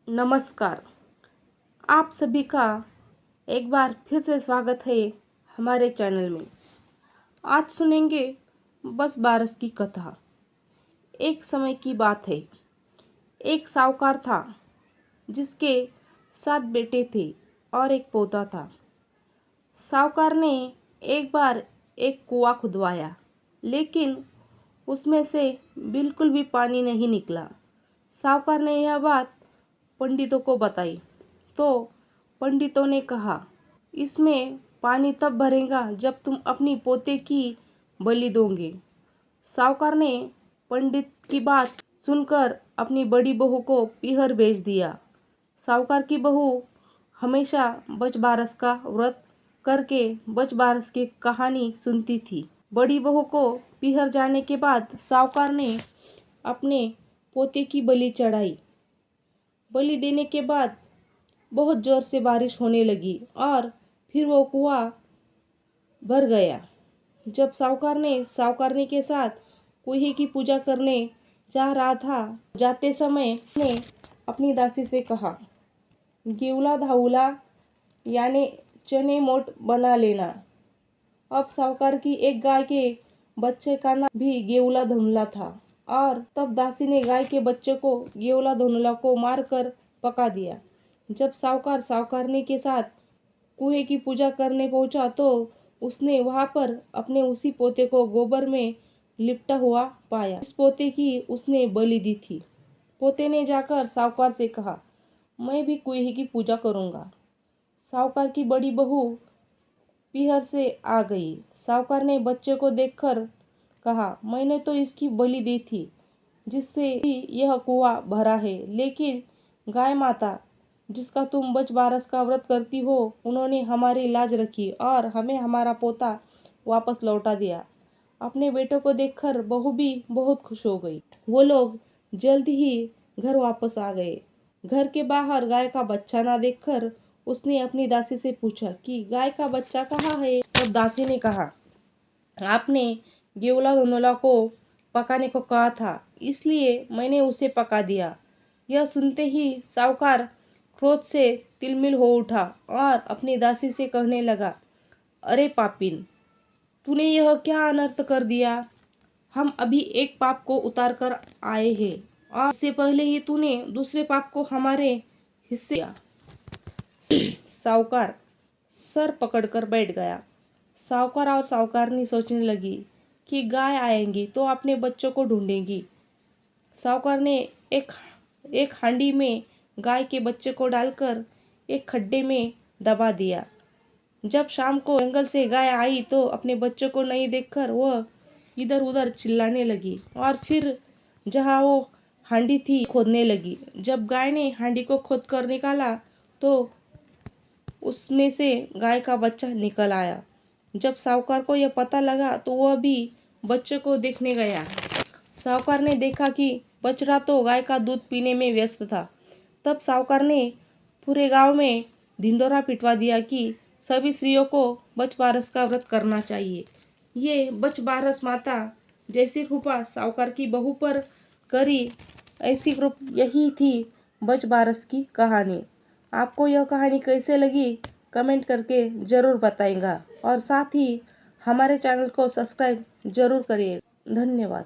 नमस्कार। आप सभी का एक बार फिर से स्वागत है हमारे चैनल में। आज सुनेंगे बस बारस की कथा। एक समय की बात है। एक साहूकार था जिसके 7 बेटे थे और एक पोता था। साहूकार ने एक बार एक कुआं खुदवाया, लेकिन उसमें से बिल्कुल भी पानी नहीं निकला। साहूकार ने यह बात पंडितों को बताई तो पंडितों ने कहा, इसमें पानी तब भरेगा जब तुम अपनी पोते की बलि दोगे। साहूकार ने पंडित की बात सुनकर अपनी बड़ी बहू को पीहर भेज दिया। साहूकार की बहू हमेशा बच बारस का व्रत करके बच बारस की कहानी सुनती थी। बड़ी बहू को पीहर जाने के बाद साहूकार ने अपने पोते की बलि चढ़ाई। बलि देने के बाद बहुत जोर से बारिश होने लगी और फिर वो कुआं भर गया। जब साहूकारनी के साथ कुएं की पूजा करने जा रहा था, जाते समय ने अपनी दासी से कहा, गेवला धावला यानी चने मोट बना लेना। अब साहूकार की एक गाय के बच्चे का नाम भी गेवला धुमला था और तब दासी ने गाय के बच्चे को गेवला धुमला को मारकर पका दिया। जब साहूकार साहूकारनी के साथ कुएं की पूजा करने पहुंचा तो उसने वहां पर अपने उसी पोते को गोबर में लिपटा हुआ पाया। इस पोते की उसने बलि दी थी। पोते ने जाकर साहूकार से कहा, मैं भी कुएं की पूजा करूंगा। साहूकार की बड़ी बहू पीहर से आ गई। साहूकार ने बच्चे को देखकर कहा, मैंने तो इसकी बलि दी थी जिससे यह कुआं भरा है, लेकिन गाय माता जिसका तुम बच बारस का व्रत करती हो, उन्होंने हमारी लाज रखी और हमें हमारा पोता वापस लौटा दिया। अपने बेटों को देखकर बहू भी बहुत खुश हो गई। वो लोग जल्द ही घर वापस आ गए। घर के बाहर गाय का बच्चा ना देखकर उसने अपनी दासी से पूछा कि गाय का बच्चा कहाँ है। तब दासी ने कहा, आपने गेवला धुनोला को पकाने को कहा था, इसलिए मैंने उसे पका दिया। यह सुनते ही साहूकार क्रोध से तिलमिल हो उठा और अपनी दासी से कहने लगा, अरे पापिन, तूने यह क्या अनर्थ कर दिया। हम अभी एक पाप को उतार कर आए हैं और इससे पहले ही तूने दूसरे पाप को हमारे हिस्से दिया। साहूकार सर पकड़कर बैठ गया। साहूकार और साहूकारनी सोचने लगी कि गाय आएंगी तो अपने बच्चों को ढूंढेंगी। साहूकार ने एक हांडी में गाय के बच्चे को डालकर एक खड्डे में दबा दिया। जब शाम को जंगल से गाय आई तो अपने बच्चों को नहीं देखकर वह इधर उधर चिल्लाने लगी और फिर जहाँ वो हांडी थी खोदने लगी। जब गाय ने हांडी को खोद कर निकाला तो उसमें से गाय का बच्चा निकल आया। जब साहूकार को यह पता लगा तो वह भी बच्चे को देखने गया। साहूकार ने देखा कि बछड़ा तो गाय का दूध पीने में व्यस्त था। तब साहूकार ने पूरे गांव में ढिंढोरा पिटवा दिया कि सभी स्त्रियों को बच बारस का व्रत करना चाहिए। ये बच बारस माता जैसी कृपा साहूकार की बहू पर करी, ऐसी कृपा यही थी बच बारस की कहानी। आपको यह कहानी कैसे लगी कमेंट करके ज़रूर बताएगा और साथ ही हमारे चैनल को सब्सक्राइब जरूर करिए। धन्यवाद।